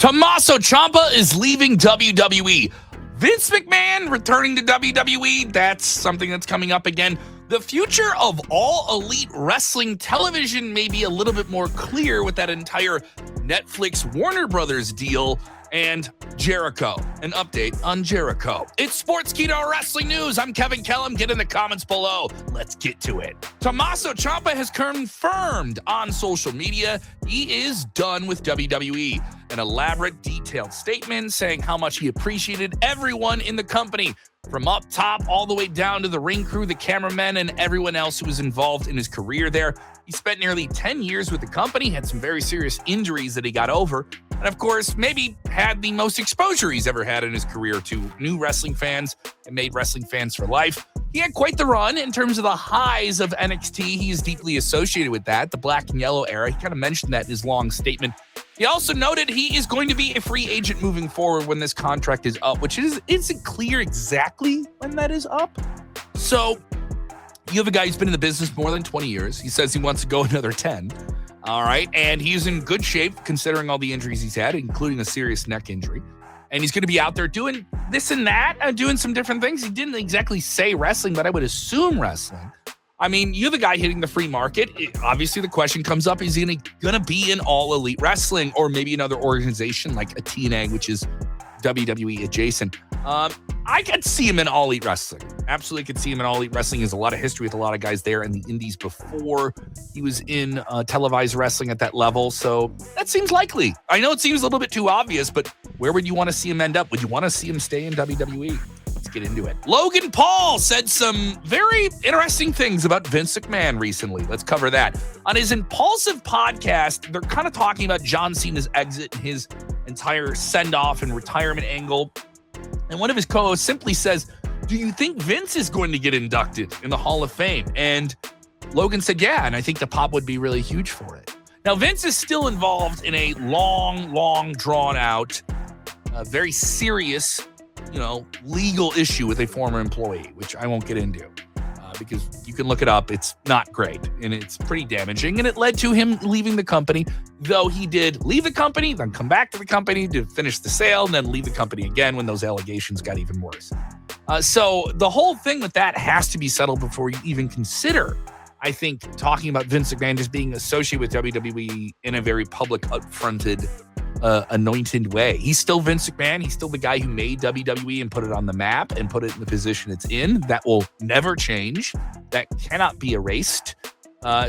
Tommaso Ciampa is leaving WWE. Vince McMahon returning to WWE. That's something that's coming up again. The future of all elite wrestling television may be a little bit more clear with that entire Netflix Warner Brothers deal. And Jericho, an update on Jericho. It's Sportskeeda Wrestling News. I'm Kevin Kellum. Get in the comments below. Let's get to it. Tommaso Ciampa has confirmed on social media he is done with WWE. An elaborate, detailed statement saying how much he appreciated everyone in the company, from up top all the way down to the ring crew, the cameramen, and everyone else who was involved in his career there. He spent nearly 10 years with the company, had some very serious injuries that he got over, and of course, maybe had the most exposure he's ever had in his career to new wrestling fans and made wrestling fans for life. He had quite the run in terms of the highs of NXT. He is deeply associated with that, the black and yellow era. He kind of mentioned that in his long statement. He also noted he is going to be a free agent moving forward when this contract is up, which isn't clear exactly when that is up. So you have a guy who's been in the business more than 20 years. He says he wants to go another 10. All right. And he's in good shape considering all the injuries he's had, including a serious neck injury. And he's going to be out there doing this and that, doing some different things. He didn't exactly say wrestling, but I would assume wrestling. I mean, you're the guy hitting the free market. Obviously, the question comes up, is he going to be in All Elite Wrestling or maybe another organization like a TNA, which is WWE adjacent? I could see him in All Elite Wrestling. Absolutely could see him in All Elite Wrestling. He has a lot of history with a lot of guys there in the indies before he was in televised wrestling at that level. So that seems likely. I know it seems a little bit too obvious, but where would you want to see him end up? Would you want to see him stay in WWE? Let's get into it. Logan Paul said some very interesting things about Vince McMahon recently. Let's cover that. On his Impulsive podcast, they're kind of talking about John Cena's exit and his entire send-off and retirement angle. And one of his co-hosts simply says, do you think Vince is going to get inducted in the Hall of Fame? And Logan said, yeah, and I think the pop would be really huge for it. Now, Vince is still involved in a long, drawn-out, very serious, legal issue with a former employee, which I won't get into because you can look it up. It's not great, and it's pretty damaging, and it led to him leaving the company, though he did leave the company, then come back to the company to finish the sale, and then leave the company again when those allegations got even worse. So the whole thing with that has to be settled before you even consider, I think, talking about Vince McMahon just being associated with WWE in a very public, upfronted, anointed way. He's still Vince McMahon. He's still the guy who made WWE and put it on the map and put it in the position it's in. That will never change. That cannot be erased.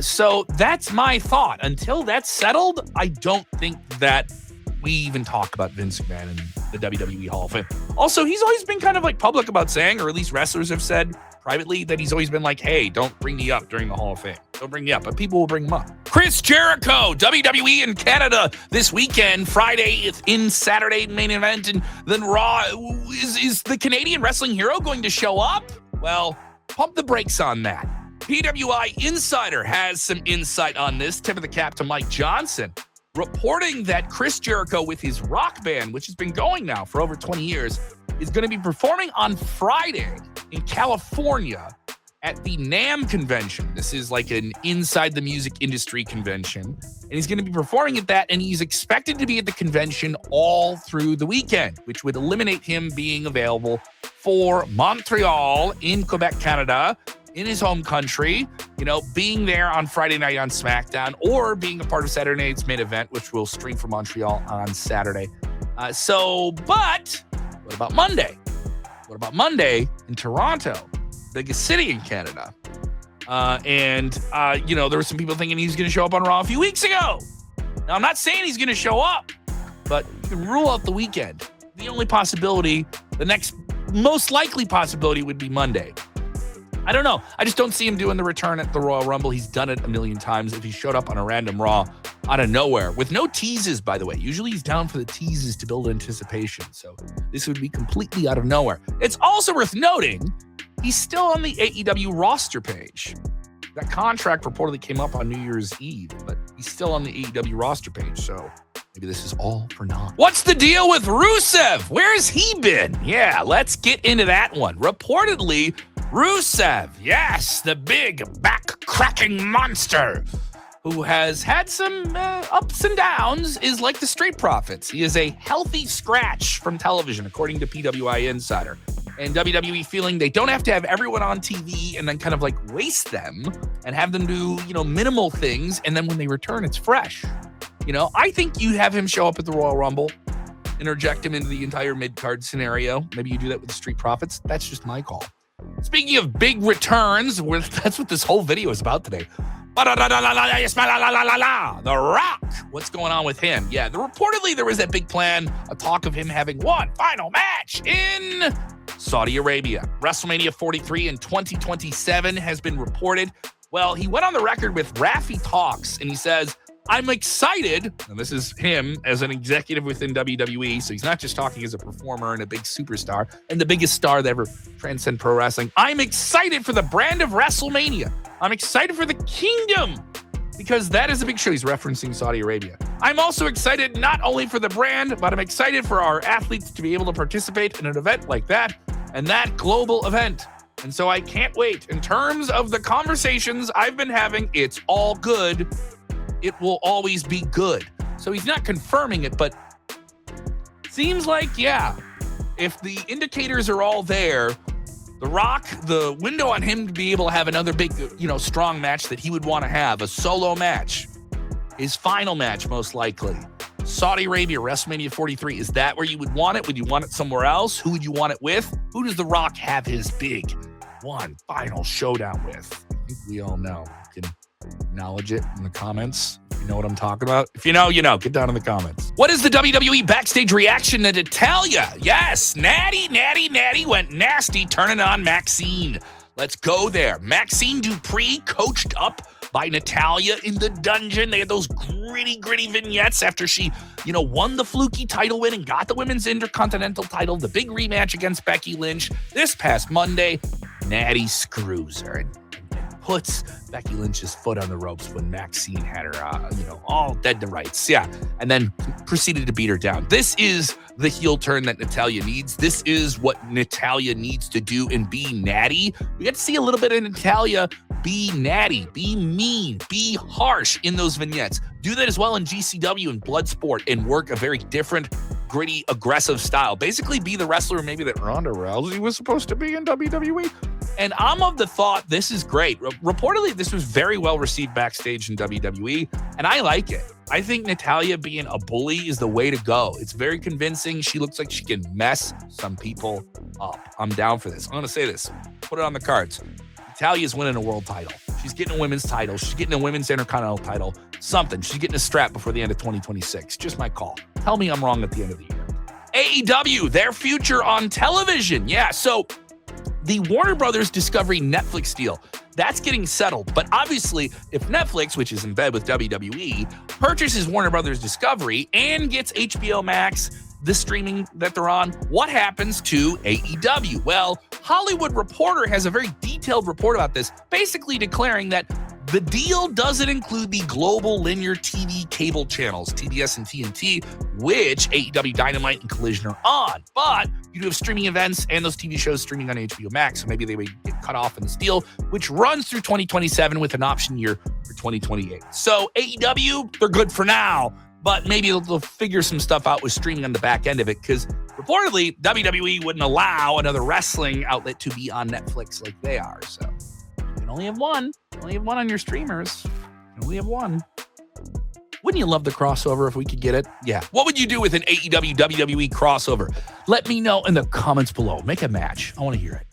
So that's my thought. Until that's settled, I don't think that we even talk about Vince McMahon in the WWE Hall of Fame. Also, he's always been kind of like public about saying, or at least wrestlers have said privately, that he's always been like, hey, don't bring me up during the Hall of Fame. Don't bring me up, but people will bring him up. Chris Jericho, WWE in Canada this weekend. Friday, it's in Saturday main event, and then Raw. Is the Canadian wrestling hero going to show up? Well, pump the brakes on that. PWI Insider has some insight on this. Tip of the cap to Mike Johnson, reporting that Chris Jericho with his rock band, which has been going now for over 20 years, is going to be performing on Friday in California at the NAMM convention. This is like an inside the music industry convention. And he's going to be performing at that, and he's expected to be at the convention all through the weekend, which would eliminate him being available for Montreal in Quebec, Canada, in his home country, being there on Friday night on SmackDown, or being a part of Saturday night's main event, which will stream from Montreal on Saturday. But what about Monday? What about Monday in Toronto, biggest city in Canada? There were some people thinking he was going to show up on Raw a few weeks ago. Now, I'm not saying he's going to show up, but you can rule out the weekend. The only possibility, the next most likely possibility would be Monday. I don't know. I just don't see him doing the return at the Royal Rumble. He's done it a million times. If he showed up on a random Raw out of nowhere, with no teases, by the way. Usually he's down for the teases to build anticipation. So this would be completely out of nowhere. It's also worth noting he's still on the AEW roster page. That contract reportedly came up on New Year's Eve, but he's still on the AEW roster page. So maybe this is all for naught. What's the deal with Rusev? Where's he been? Yeah, let's get into that one. Reportedly, Rusev, yes, the big back-cracking monster who has had some ups and downs, is like the Street Profits. He is a healthy scratch from television, according to PWI Insider. And WWE feeling they don't have to have everyone on TV and then kind of like waste them and have them do, minimal things. And then when they return, it's fresh. I think you have him show up at the Royal Rumble, interject him into the entire mid-card scenario. Maybe you do that with the Street Profits. That's just my call. Speaking of big returns, that's what this whole video is about today. The Rock. What's going on with him? Yeah, reportedly there was that big plan, a talk of him having one final match in Saudi Arabia. WrestleMania 43 in 2027 has been reported. Well, he went on the record with Rafi Talks, and he says, I'm excited, and this is him as an executive within WWE, so he's not just talking as a performer and a big superstar and the biggest star that ever transcend pro wrestling. I'm excited for the brand of WrestleMania. I'm excited for the kingdom, because that is a big show. He's referencing Saudi Arabia. I'm also excited not only for the brand, but I'm excited for our athletes to be able to participate in an event like that and that global event. And so I can't wait. In terms of the conversations I've been having, it's all good. It will always be good. So he's not confirming it, but seems like, if the indicators are all there, The Rock, the window on him to be able to have another big, strong match that he would want to have, a solo match, his final match most likely. Saudi Arabia, WrestleMania 43. Is that where you would want it? Would you want it somewhere else? Who would you want it with? Who does The Rock have his big one final showdown with? I think we all know. You can acknowledge it in the comments. You know what I'm talking about? If you know, you know. Get down in the comments. What is the WWE backstage reaction to Natalya? Yes, Natty went nasty turning on Maxine. Let's go there. Maxine Dupree coached up by Natalya in the dungeon. They had those gritty vignettes after she, won the fluky title win and got the women's intercontinental title, the big rematch against Becky Lynch this past Monday. Natty screws her and puts Becky Lynch's foot on the ropes when Maxine had her, all dead to rights. Yeah. And then proceeded to beat her down. This is the heel turn that Natalya needs. This is what Natalya needs to do and be Natty. We get to see a little bit of Natalya be natty, be mean, be harsh in those vignettes. Do that as well in GCW and Bloodsport and work a very different, gritty, aggressive style. Basically be the wrestler maybe that Ronda Rousey was supposed to be in WWE. And I'm of the thought this is great. Reportedly, this was very well received backstage in WWE, and I like it. I think Natalya being a bully is the way to go. It's very convincing. She looks like she can mess some people up. I'm down for this. I'm going to say this. Put it on the cards. Natalya's winning a world title. She's getting a women's title. She's getting a women's intercontinental title. Something. She's getting a strap before the end of 2026. Just my call. Tell me I'm wrong at the end of the year. AEW, their future on television. Yeah, so the Warner Brothers Discovery Netflix deal, that's getting settled. But obviously, if Netflix, which is in bed with WWE, purchases Warner Brothers Discovery and gets HBO Max, the streaming that they're on, what happens to AEW? Well, Hollywood Reporter has a very detailed report about this, basically declaring that the deal doesn't include the global linear TV cable channels, TBS and TNT, which AEW Dynamite and Collision are on. But you do have streaming events and those TV shows streaming on HBO Max, so maybe they would get cut off in this deal, which runs through 2027 with an option year for 2028. So AEW, they're good for now, but maybe they'll figure some stuff out with streaming on the back end of it, because reportedly WWE wouldn't allow another wrestling outlet to be on Netflix like they are. So you can only have one. You only have one on your streamers. You only have one. Wouldn't you love the crossover if we could get it? Yeah. What would you do with an AEW WWE crossover? Let me know in the comments below. Make a match. I want to hear it.